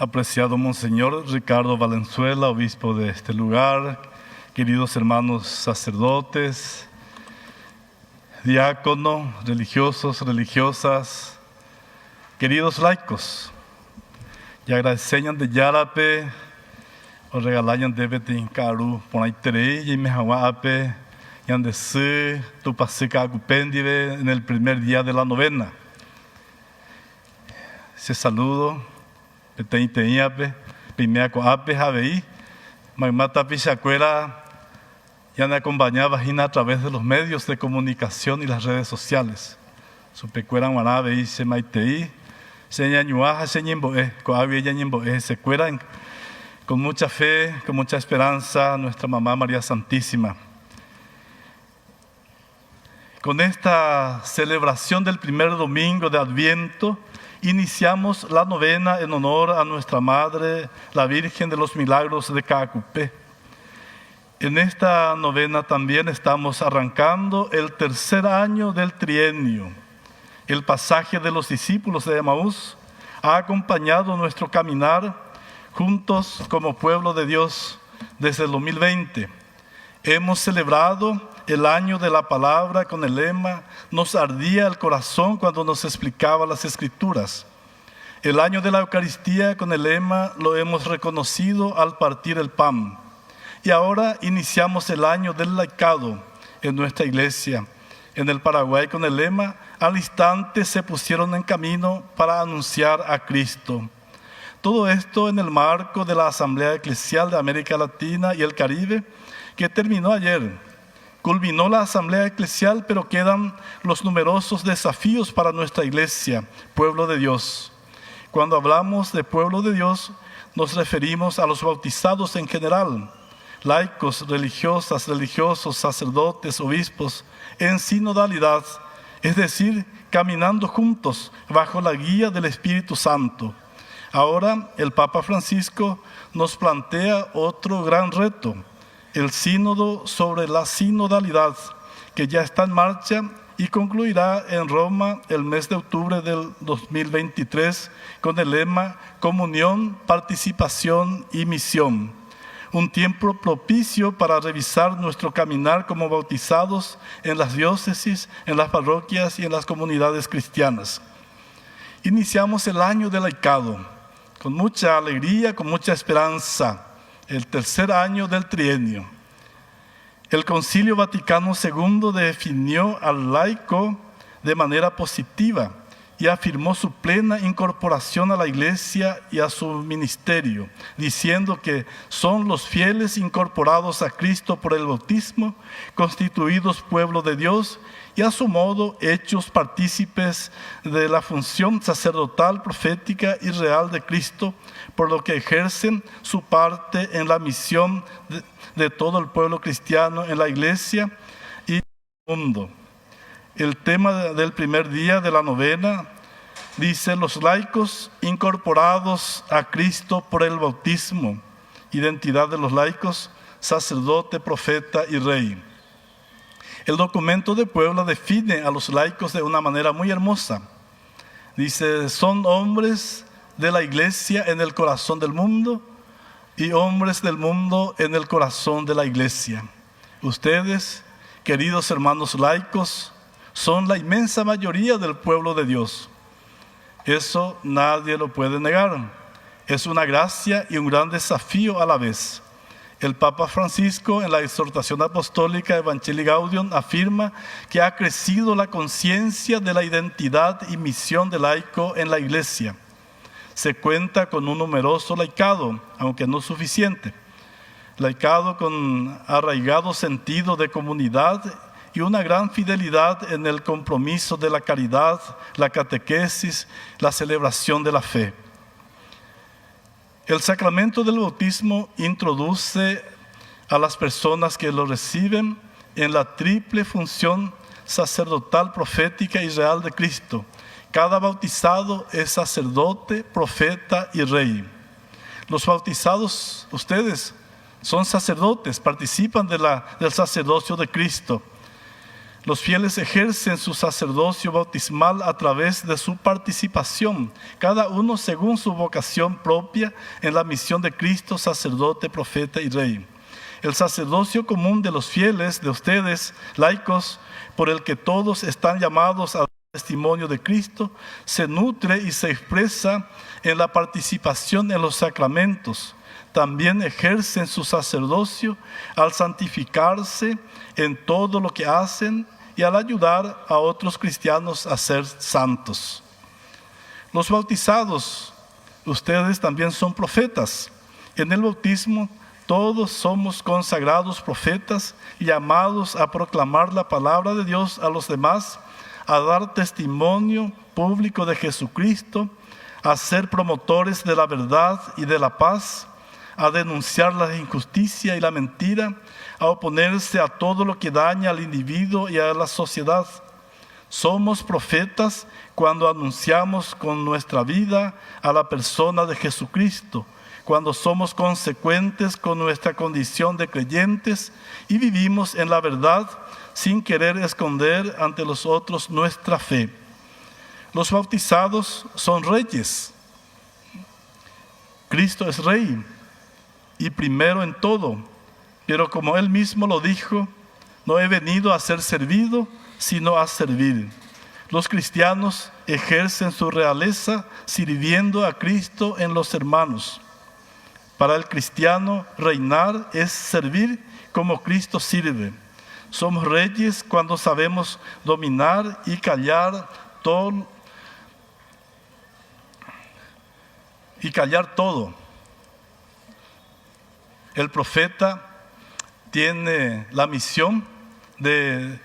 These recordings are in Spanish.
Apreciado Monseñor Ricardo Valenzuela, obispo de este lugar, queridos hermanos sacerdotes, diáconos, religiosos, religiosas, queridos laicos, y agradeceñan de Yarape, o regalañan de Betin Caru, por ahí terei, y me jawape, y andesí, tu pasica acupendive en el primer día de la novena. Ese saludo. Peteinteñape, Pimeaco Ape, Javeí, Magmata Pichacuera, ya me acompañaba a través de los medios de comunicación y las redes sociales. Su pecuera Guarabe y Semaitei, Señañuaja, Señimboe, Coavi Yañimboe, se cueran con mucha fe, con mucha esperanza, nuestra mamá María Santísima. Con esta celebración del primer domingo de Adviento, iniciamos la novena en honor a nuestra Madre, la Virgen de los Milagros de Caacupé. En esta novena también estamos arrancando el tercer año del trienio. El pasaje de los discípulos de Emaús ha acompañado nuestro caminar juntos como pueblo de Dios desde el 2020. Hemos celebrado el año de la palabra con el lema "Nos ardía el corazón cuando nos explicaba las Escrituras". El año de la Eucaristía con el lema "Lo hemos reconocido al partir el pan". Y ahora iniciamos el año del laicado en nuestra iglesia, en el Paraguay, con el lema "Al instante se pusieron en camino para anunciar a Cristo". Todo esto en el marco de la Asamblea Eclesial de América Latina y el Caribe, que terminó ayer. Culminó la Asamblea Eclesial, pero quedan los numerosos desafíos para nuestra iglesia, pueblo de Dios. Cuando hablamos de pueblo de Dios, nos referimos a los bautizados en general, laicos, religiosas, religiosos, sacerdotes, obispos, en sinodalidad, es decir, caminando juntos bajo la guía del Espíritu Santo. Ahora el Papa Francisco nos plantea otro gran reto: el sínodo sobre la sinodalidad, que ya está en marcha y concluirá en Roma el mes de octubre del 2023 con el lema "Comunión, participación y misión". Un tiempo propicio para revisar nuestro caminar como bautizados en las diócesis, en las parroquias y en las comunidades cristianas. Iniciamos el año del laicado con mucha alegría, con mucha esperanza. El tercer año del trienio. El Concilio Vaticano II definió al laico de manera positiva y afirmó su plena incorporación a la Iglesia y a su ministerio, diciendo que son los fieles incorporados a Cristo por el bautismo, constituidos pueblo de Dios y a su modo hechos partícipes de la función sacerdotal, profética y real de Cristo, por lo que ejercen su parte en la misión de todo el pueblo cristiano en la iglesia y en el mundo. El tema del primer día de la novena dice: los laicos incorporados a Cristo por el bautismo. Identidad de los laicos: sacerdote, profeta y rey. El documento de Puebla define a los laicos de una manera muy hermosa. Dice: son hombres de la iglesia en el corazón del mundo y hombres del mundo en el corazón de la iglesia. Ustedes, queridos hermanos laicos, son la inmensa mayoría del pueblo de Dios. Eso nadie lo puede negar. Es una gracia y un gran desafío a la vez. El Papa Francisco, en la exhortación apostólica Evangelii Gaudium, afirma que ha crecido la conciencia de la identidad y misión del laico en la iglesia. Se cuenta con un numeroso laicado, aunque no suficiente. Laicado con arraigado sentido de comunidad y una gran fidelidad en el compromiso de la caridad, la catequesis, la celebración de la fe. El sacramento del bautismo introduce a las personas que lo reciben en la triple función sacerdotal, profética y real de Cristo. Cada bautizado es sacerdote, profeta y rey. Los bautizados, ustedes, son sacerdotes, participan del sacerdocio de Cristo. Los fieles ejercen su sacerdocio bautismal a través de su participación, cada uno según su vocación propia en la misión de Cristo, sacerdote, profeta y rey. El sacerdocio común de los fieles, de ustedes, laicos, por el que todos están llamados a dar testimonio de Cristo, se nutre y se expresa en la participación en los sacramentos. También ejercen su sacerdocio al santificarse en todo lo que hacen y al ayudar a otros cristianos a ser santos. Los bautizados, ustedes también son profetas. En el bautismo todos somos consagrados profetas y llamados a proclamar la palabra de Dios a los demás, a dar testimonio público de Jesucristo, a ser promotores de la verdad y de la paz, a denunciar la injusticia y la mentira, a oponerse a todo lo que daña al individuo y a la sociedad. Somos profetas cuando anunciamos con nuestra vida a la persona de Jesucristo, cuando somos consecuentes con nuestra condición de creyentes y vivimos en la verdad sin querer esconder ante los otros nuestra fe. Los bautizados son reyes. Cristo es rey y primero en todo, pero como Él mismo lo dijo, no he venido a ser servido, sino a servir. Los cristianos ejercen su realeza sirviendo a Cristo en los hermanos. Para el cristiano, reinar es servir como Cristo sirve. Somos reyes cuando sabemos dominar y callar todo. El profeta tiene la misión de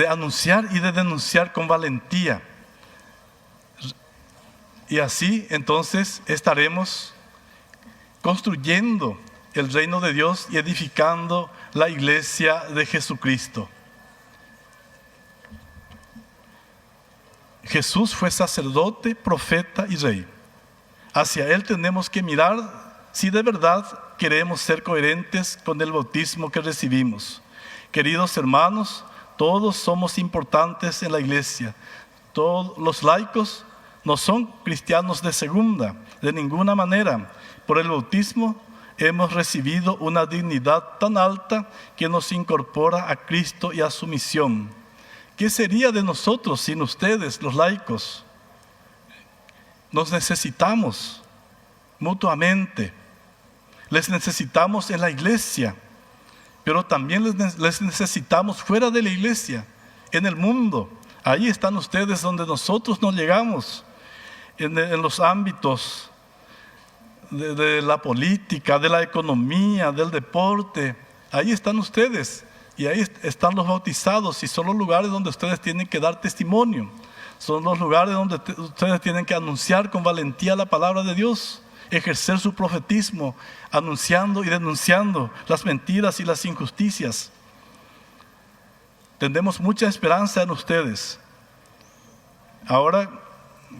anunciar y de denunciar con valentía. Y así entonces estaremos construyendo el reino de Dios y edificando la iglesia de Jesucristo. Jesús fue sacerdote, profeta y rey. Hacia Él tenemos que mirar si de verdad queremos ser coherentes con el bautismo que recibimos. Queridos hermanos, todos somos importantes en la iglesia. Todos los laicos no son cristianos de segunda, de ninguna manera. Por el bautismo hemos recibido una dignidad tan alta que nos incorpora a Cristo y a su misión. ¿Qué sería de nosotros sin ustedes, los laicos? Nos necesitamos mutuamente. Les necesitamos en la iglesia, pero también les necesitamos fuera de la iglesia, en el mundo. Ahí están ustedes donde nosotros no llegamos, en los ámbitos de la política, de la economía, del deporte. Ahí están ustedes y ahí están los bautizados y son los lugares donde ustedes tienen que dar testimonio. Son los lugares donde ustedes tienen que anunciar con valentía la palabra de Dios, ejercer su profetismo, anunciando y denunciando las mentiras y las injusticias. Tenemos mucha esperanza en ustedes. Ahora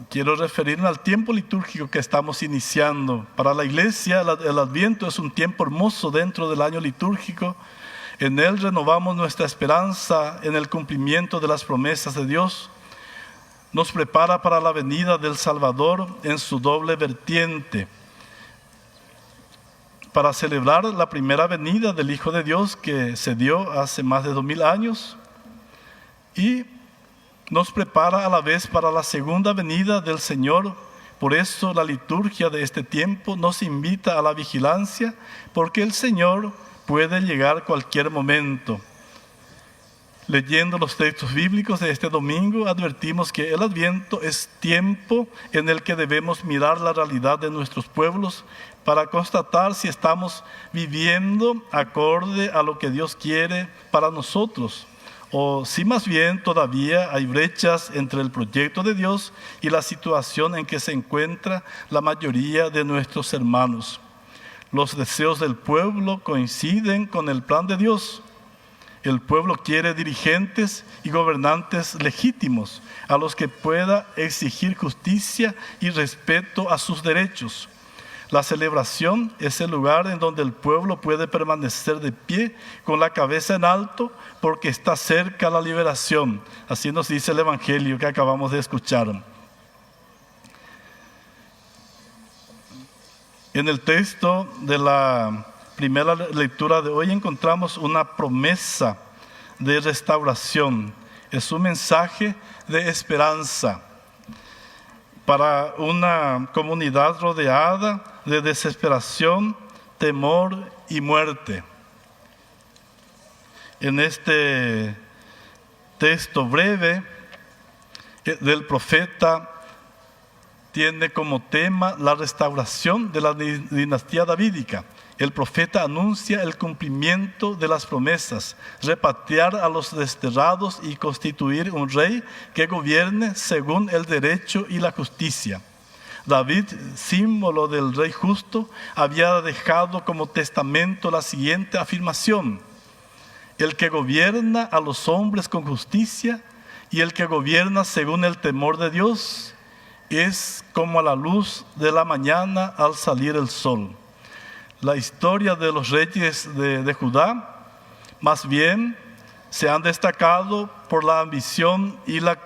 quiero referirme al tiempo litúrgico que estamos iniciando. Para la iglesia, el Adviento es un tiempo hermoso dentro del año litúrgico. En él renovamos nuestra esperanza en el cumplimiento de las promesas de Dios. Nos prepara para la venida del Salvador en su doble vertiente, para celebrar la primera venida del Hijo de Dios que se dio hace más de 2000 años y nos prepara a la vez para la segunda venida del Señor. Por eso la liturgia de este tiempo nos invita a la vigilancia, porque el Señor puede llegar cualquier momento. Leyendo los textos bíblicos de este domingo, advertimos que el Adviento es tiempo en el que debemos mirar la realidad de nuestros pueblos para constatar si estamos viviendo acorde a lo que Dios quiere para nosotros, o si más bien todavía hay brechas entre el proyecto de Dios y la situación en que se encuentra la mayoría de nuestros hermanos. Los deseos del pueblo coinciden con el plan de Dios. El pueblo quiere dirigentes y gobernantes legítimos a los que pueda exigir justicia y respeto a sus derechos. La celebración es el lugar en donde el pueblo puede permanecer de pie con la cabeza en alto porque está cerca la liberación. Así nos dice el Evangelio que acabamos de escuchar. En el texto de la primera lectura de hoy encontramos una promesa de restauración. Es un mensaje de esperanza para una comunidad rodeada de desesperación, temor y muerte. En este texto breve del profeta tiene como tema la restauración de la dinastía davídica. El profeta anuncia el cumplimiento de las promesas, repatriar a los desterrados y constituir un rey que gobierne según el derecho y la justicia. David, símbolo del rey justo, había dejado como testamento la siguiente afirmación: el que gobierna a los hombres con justicia y el que gobierna según el temor de Dios es como a la luz de la mañana al salir el sol. La historia de los reyes de Judá, más bien, se han destacado por la ambición y la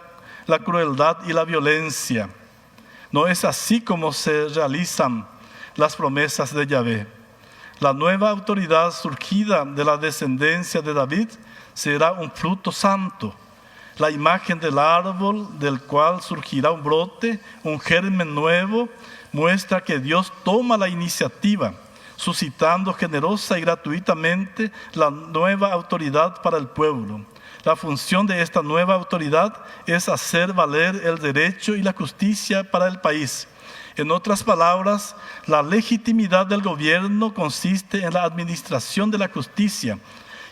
crueldad y la violencia. No es así como se realizan las promesas de Yahvé. La nueva autoridad surgida de la descendencia de David será un fruto santo. La imagen del árbol del cual surgirá un brote, un germen nuevo, muestra que Dios toma la iniciativa, suscitando generosa y gratuitamente la nueva autoridad para el pueblo. La función de esta nueva autoridad es hacer valer el derecho y la justicia para el país. En otras palabras, la legitimidad del gobierno consiste en la administración de la justicia,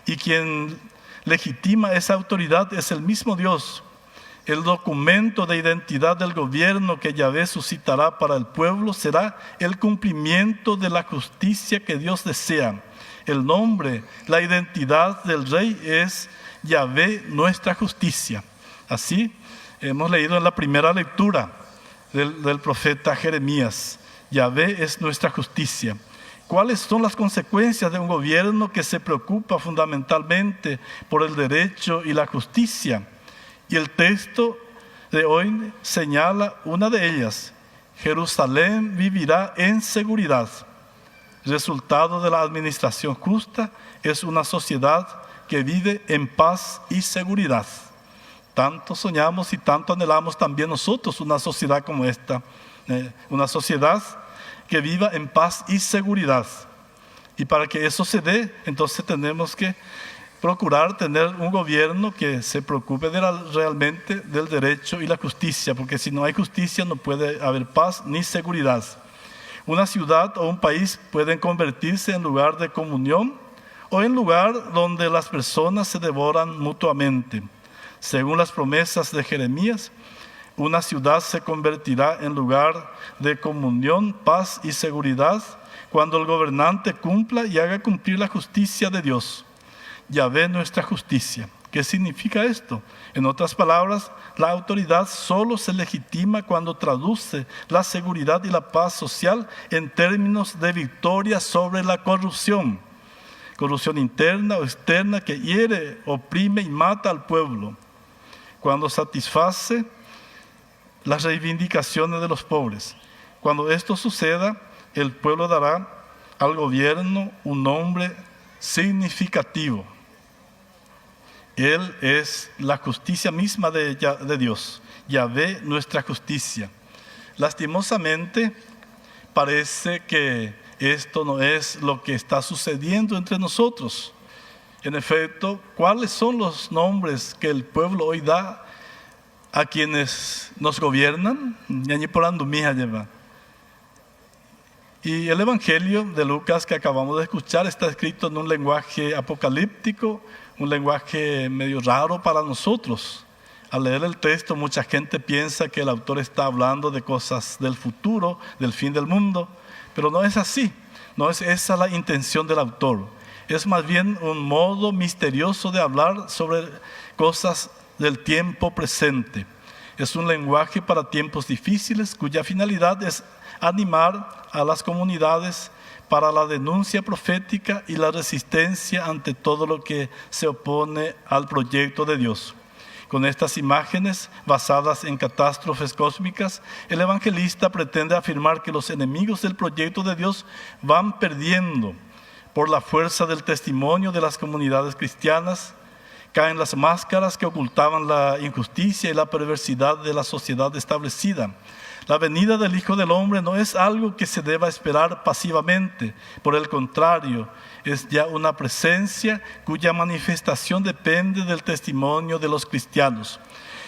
y quien legitima esa autoridad es el mismo Dios. El documento de identidad del gobierno que Yahvé suscitará para el pueblo será el cumplimiento de la justicia que Dios desea. El nombre, la identidad del rey es Yahvé, nuestra justicia. Así hemos leído en la primera lectura del profeta Jeremías: Yahvé es nuestra justicia. ¿Cuáles son las consecuencias de un gobierno que se preocupa fundamentalmente por el derecho y la justicia? Y el texto de hoy señala una de ellas: Jerusalén vivirá en seguridad. El resultado de la administración justa es una sociedad que vive en paz y seguridad. Tanto soñamos y tanto anhelamos también nosotros una sociedad como esta, una sociedad que viva en paz y seguridad. Y para que eso se dé, entonces tenemos que procurar tener un gobierno que se preocupe realmente del derecho y la justicia, porque si no hay justicia no puede haber paz ni seguridad. Una ciudad o un país pueden convertirse en lugar de comunión o en lugar donde las personas se devoran mutuamente. Según las promesas de Jeremías, una ciudad se convertirá en lugar de comunión, paz y seguridad cuando el gobernante cumpla y haga cumplir la justicia de Dios. Yahvé nuestra justicia. ¿Qué significa esto? En otras palabras, la autoridad solo se legitima cuando traduce la seguridad y la paz social en términos de victoria sobre la corrupción. Corrupción interna o externa que hiere, oprime y mata al pueblo. Cuando satisface las reivindicaciones de los pobres. Cuando esto suceda, el pueblo dará al gobierno un nombre significativo. Él es la justicia misma de Dios. Yahvé, nuestra justicia. Lastimosamente, parece que esto no es lo que está sucediendo entre nosotros. En efecto, ¿cuáles son los nombres que el pueblo hoy da a quienes nos gobiernan? Y el Evangelio de Lucas que acabamos de escuchar está escrito en un lenguaje apocalíptico, un lenguaje medio raro para nosotros. Al leer el texto, mucha gente piensa que el autor está hablando de cosas del futuro, del fin del mundo, pero no es así. No es esa la intención del autor. Es más bien un modo misterioso de hablar sobre cosas del tiempo presente. Es un lenguaje para tiempos difíciles cuya finalidad es animar a las comunidades para la denuncia profética y la resistencia ante todo lo que se opone al proyecto de Dios. Con estas imágenes basadas en catástrofes cósmicas, el evangelista pretende afirmar que los enemigos del proyecto de Dios van perdiendo por la fuerza del testimonio de las comunidades cristianas. Caen las máscaras que ocultaban la injusticia y la perversidad de la sociedad establecida. La venida del Hijo del Hombre no es algo que se deba esperar pasivamente. Por el contrario, es ya una presencia cuya manifestación depende del testimonio de los cristianos.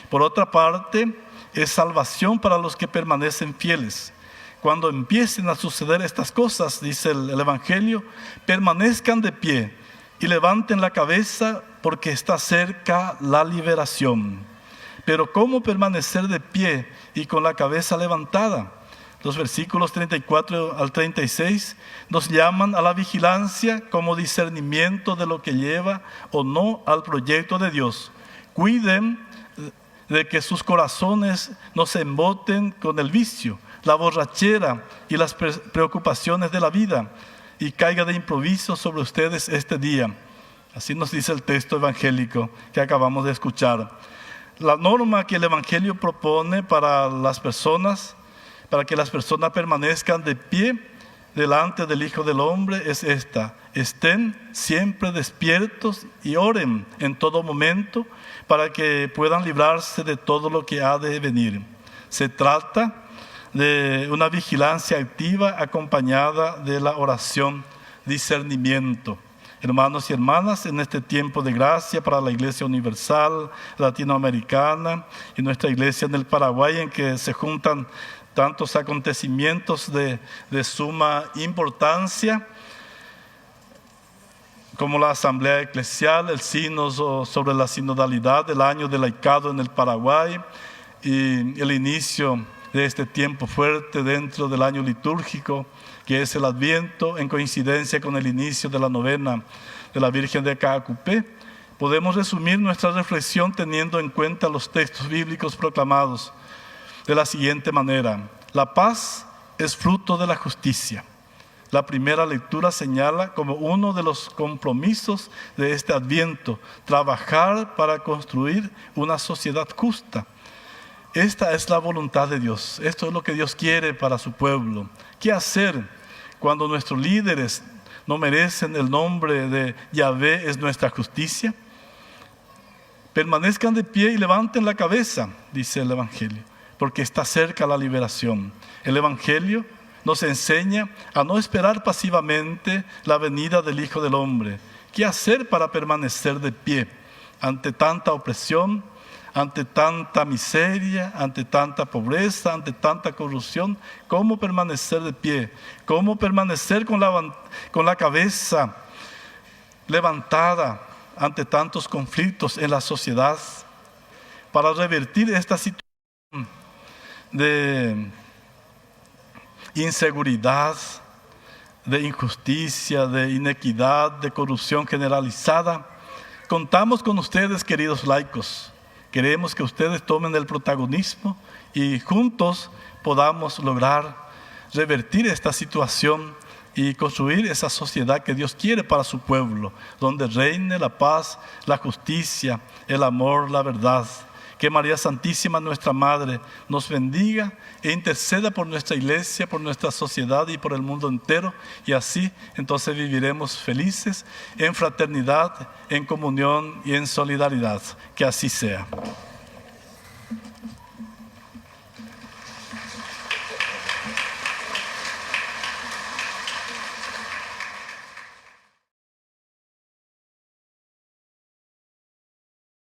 Por otra parte, es salvación para los que permanecen fieles. Cuando empiecen a suceder estas cosas, dice el Evangelio, permanezcan de pie y levanten la cabeza porque está cerca la liberación. Pero ¿cómo permanecer de pie y con la cabeza levantada? Los versículos 34 al 36 nos llaman a la vigilancia como discernimiento de lo que lleva o no al proyecto de Dios. Cuiden de que sus corazones no se emboten con el vicio, la borrachera y las preocupaciones de la vida, y caiga de improviso sobre ustedes este día. Así nos dice el texto evangélico que acabamos de escuchar. La norma que el Evangelio propone para que las personas permanezcan de pie delante del Hijo del Hombre es esta: estén siempre despiertos y oren en todo momento para que puedan librarse de todo lo que ha de venir. Se trata de una vigilancia activa acompañada de la oración, discernimiento. Hermanos y hermanas, en este tiempo de gracia para la Iglesia Universal Latinoamericana y nuestra iglesia en el Paraguay, en que se juntan tantos acontecimientos de suma importancia, como la Asamblea Eclesial, el sínodo sobre la sinodalidad, el año del laicado en el Paraguay y el inicio de este tiempo fuerte dentro del año litúrgico, que es el Adviento, en coincidencia con el inicio de la novena de la Virgen de Caacupé, podemos resumir nuestra reflexión teniendo en cuenta los textos bíblicos proclamados de la siguiente manera: la paz es fruto de la justicia. La primera lectura señala como uno de los compromisos de este Adviento, trabajar para construir una sociedad justa. Esta es la voluntad de Dios. Esto es lo que Dios quiere para su pueblo. ¿Qué hacer cuando nuestros líderes no merecen el nombre de Yahvé es nuestra justicia? Permanezcan de pie y levanten la cabeza, dice el Evangelio, porque está cerca la liberación. El Evangelio nos enseña a no esperar pasivamente la venida del Hijo del Hombre. ¿Qué hacer para permanecer de pie ante tanta opresión, ante tanta miseria, ante tanta pobreza, ante tanta corrupción? ¿Cómo permanecer de pie? ¿Cómo permanecer con la cabeza levantada ante tantos conflictos en la sociedad? Para revertir esta situación de inseguridad, de injusticia, de inequidad, de corrupción generalizada, contamos con ustedes, queridos laicos. Queremos que ustedes tomen el protagonismo y juntos podamos lograr revertir esta situación y construir esa sociedad que Dios quiere para su pueblo, donde reine la paz, la justicia, el amor, la verdad. Que María Santísima, nuestra Madre, nos bendiga e interceda por nuestra iglesia, por nuestra sociedad y por el mundo entero. Y así, entonces, viviremos felices en fraternidad, en comunión y en solidaridad. Que así sea.